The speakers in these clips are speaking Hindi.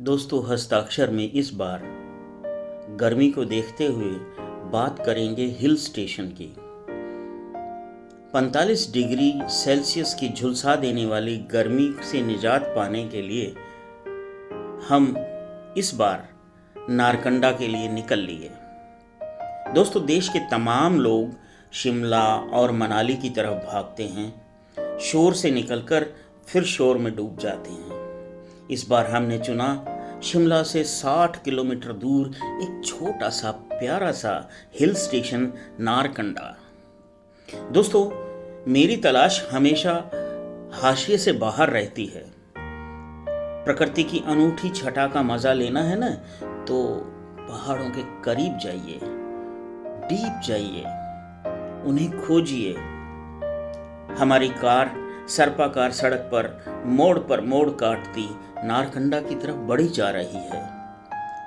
दोस्तों, हस्ताक्षर में इस बार गर्मी को देखते हुए बात करेंगे हिल स्टेशन की। 45 डिग्री सेल्सियस की झुलसा देने वाली गर्मी से निजात पाने के लिए हम इस बार नारकंडा के लिए निकल लिए। दोस्तों, देश के तमाम लोग शिमला और मनाली की तरफ भागते हैं, शोर से निकलकर फिर शोर में डूब जाते हैं। इस बार हमने चुना शिमला से 60 किलोमीटर दूर एक छोटा सा प्यारा सा हिल स्टेशन नारकंडा। दोस्तों, मेरी तलाश हमेशा हाशिए से बाहर रहती है। प्रकृति की अनूठी छटा का मजा लेना है ना, तो पहाड़ों के करीब जाइए, डीप जाइए, उन्हें खोजिए। हमारी कार सर्पाकार सड़क पर मोड़ काटती नारकंडा की तरफ बढ़ी जा रही है।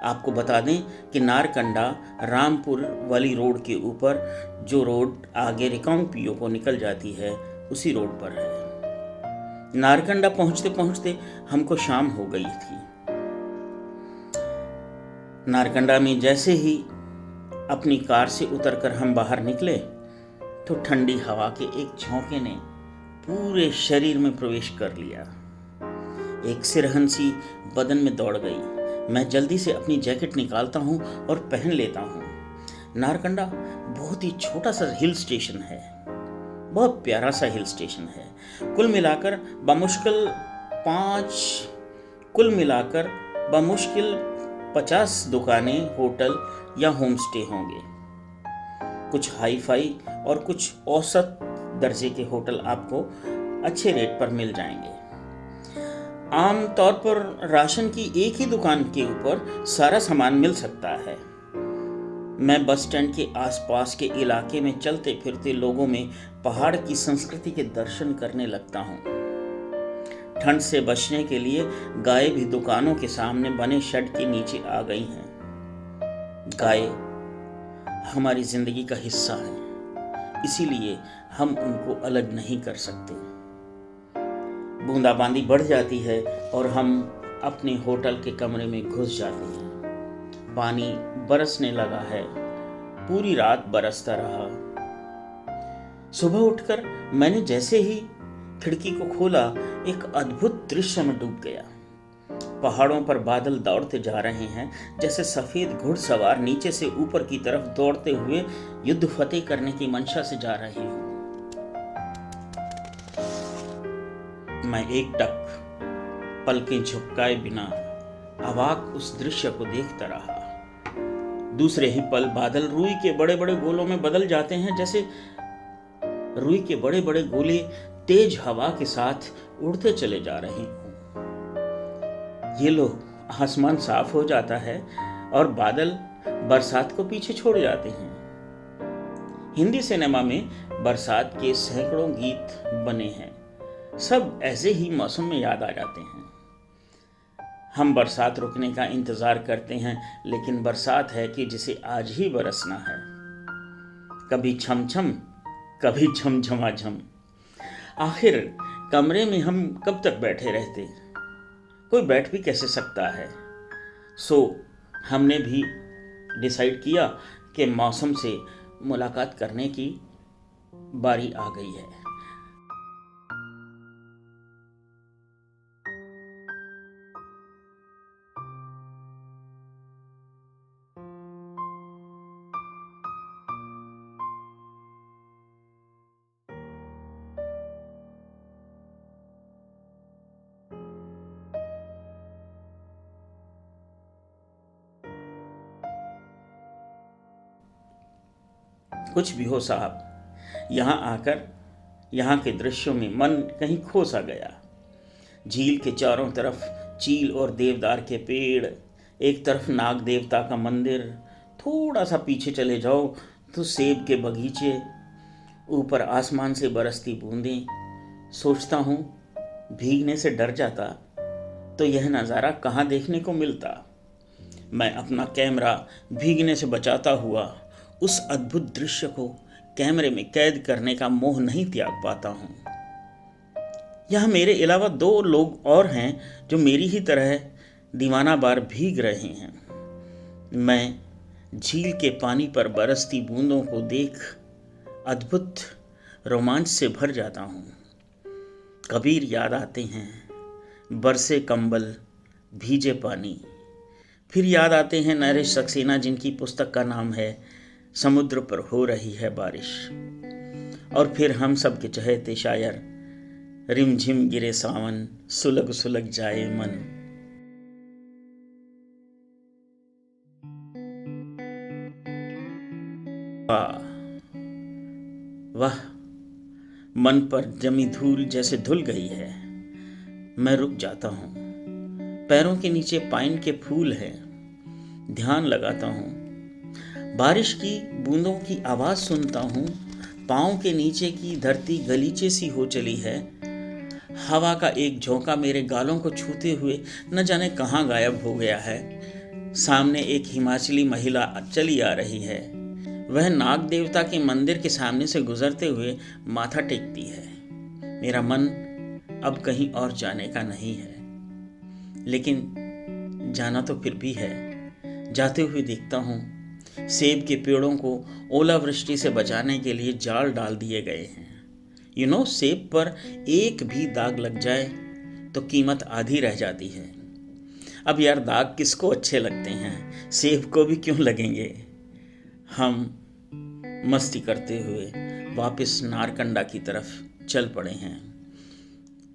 आपको बता दें कि नारकंडा रामपुर वाली रोड के ऊपर, जो रोड आगे रिकांगपिओ को निकल जाती है, उसी रोड पर है। नारकंडा पहुंचते पहुंचते हमको शाम हो गई थी। नारकंडा में जैसे ही अपनी कार से उतरकर हम बाहर निकले तो ठंडी हवा के एक झोंके ने पूरे शरीर में प्रवेश कर लिया। एक सिरहन सी बदन में दौड़ गई। मैं जल्दी से अपनी जैकेट निकालता हूँ और पहन लेता हूँ। नारकंडा बहुत ही छोटा सा हिल स्टेशन है, बहुत प्यारा सा हिल स्टेशन है। कुल मिलाकर बमुश्किल 50 दुकानें, होटल या होम स्टे होंगे। कुछ हाई फाई और कुछ औसत दर्जे के होटल आपको अच्छे रेट पर मिल जाएंगे। आम तौर पर राशन की एक ही दुकान के ऊपर सारा सामान मिल सकता है। मैं बस स्टैंड के आसपास के इलाके में चलते फिरते लोगों में पहाड़ की संस्कृति के दर्शन करने लगता हूँ। ठंड से बचने के लिए गाय भी दुकानों के सामने बने शेड के नीचे आ गई हैं। गाय हमारी जिंदगी का हिस्सा है, इसीलिए हम उनको अलग नहीं कर सकते। बूंदाबांदी बढ़ जाती है और हम अपने होटल के कमरे में घुस जाते हैं। पानी बरसने लगा है, पूरी रात बरसता रहा। सुबह उठकर मैंने जैसे ही खिड़की को खोला, एक अद्भुत दृश्य में डूब गया। पहाड़ों पर बादल दौड़ते जा रहे हैं, जैसे सफेद घुड़सवार नीचे से ऊपर की तरफ दौड़ते हुए युद्ध फतेह करने की मंशा से जा रहे हो। मैं एकटक पलकें झपकाए बिना अवाक उस दृश्य को देखता रहा। दूसरे ही पल बादल रुई के बड़े बड़े गोलों में बदल जाते हैं, जैसे रुई के बड़े बड़े गोले तेज हवा के साथ उड़ते चले जा रहे हैं। ये लो, आसमान साफ हो जाता है और बादल बरसात को पीछे छोड़ जाते हैं। हिंदी सिनेमा में बरसात के सैकड़ों गीत बने हैं, सब ऐसे ही मौसम में याद आ जाते हैं। हम बरसात रुकने का इंतजार करते हैं, लेकिन बरसात है कि जिसे आज ही बरसना है। कभी छमछम, कभी झमझमाझम। आखिर कमरे में हम कब तक बैठे रहते? कोई बैठ भी कैसे सकता है। सो हमने भी डिसाइड किया कि मौसम से मुलाकात करने की बारी आ गई है। कुछ भी हो साहब, यहाँ आकर यहाँ के दृश्यों में मन कहीं खो सा गया। झील के चारों तरफ चील और देवदार के पेड़, एक तरफ नाग देवता का मंदिर, थोड़ा सा पीछे चले जाओ तो सेब के बगीचे, ऊपर आसमान से बरसती बूंदें। सोचता हूँ भीगने से डर जाता तो यह नज़ारा कहाँ देखने को मिलता। मैं अपना कैमरा भीगने से बचाता हुआ उस अद्भुत दृश्य को कैमरे में कैद करने का मोह नहीं त्याग पाता हूँ। यहाँ मेरे अलावा 2 लोग और हैं जो मेरी ही तरह दीवाना बार भीग रहे हैं। मैं झील के पानी पर बरसती बूंदों को देख अद्भुत रोमांच से भर जाता हूँ। कबीर याद आते हैं, बरसे कंबल भीजे पानी। फिर याद आते हैं नरेश सक्सेना, जिनकी पुस्तक का नाम है समुद्र पर हो रही है बारिश। और फिर हम सब के चहेते शायर, रिमझिम गिरे सावन, सुलग सुलग जाए मन। वाह, मन पर जमी धूल जैसे धुल गई है। मैं रुक जाता हूँ। पैरों के नीचे पाइन के फूल हैं। ध्यान लगाता हूँ। बारिश की बूंदों की आवाज़ सुनता हूँ। पाँव के नीचे की धरती गलीचे सी हो चली है। हवा का एक झोंका मेरे गालों को छूते हुए न जाने कहाँ गायब हो गया है। सामने एक हिमाचली महिला चली आ रही है। वह नाग देवता के मंदिर के सामने से गुजरते हुए माथा टेकती है। मेरा मन अब कहीं और जाने का नहीं है, लेकिन जाना तो फिर भी है। जाते हुए देखता हूँ सेब के पेड़ों को ओलावृष्टि से बचाने के लिए जाल डाल दिए गए हैं। सेब पर एक भी दाग लग जाए तो कीमत आधी रह जाती है। अब यार, दाग किसको अच्छे लगते हैं? सेब को भी क्यों लगेंगे। हम मस्ती करते हुए वापस नारकंडा की तरफ चल पड़े हैं।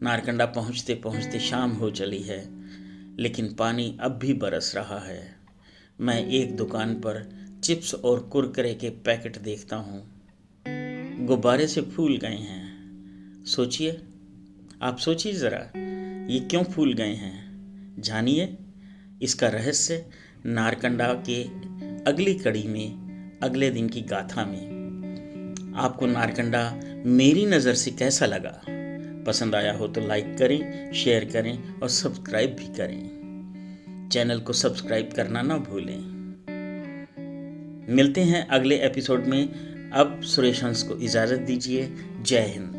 नारकंडा पहुंचते पहुंचते शाम हो चली है, लेकिन पानी अब भी बरस रहा है। मैं एक दुकान पर चिप्स और कुरकुरे के पैकेट देखता हूँ। गुब्बारे से फूल गए हैं। सोचिए, आप सोचिए ज़रा, ये क्यों फूल गए हैं? जानिए इसका रहस्य नारकंडा के अगली कड़ी में, अगले दिन की गाथा में। आपको नारकंडा मेरी नज़र से कैसा लगा? पसंद आया हो तो लाइक करें, शेयर करें और सब्सक्राइब भी करें। चैनल को सब्सक्राइब करना ना भूलें। मिलते हैं अगले एपिसोड में। अब सुरेश हंस को इजाज़त दीजिए। जय हिंद।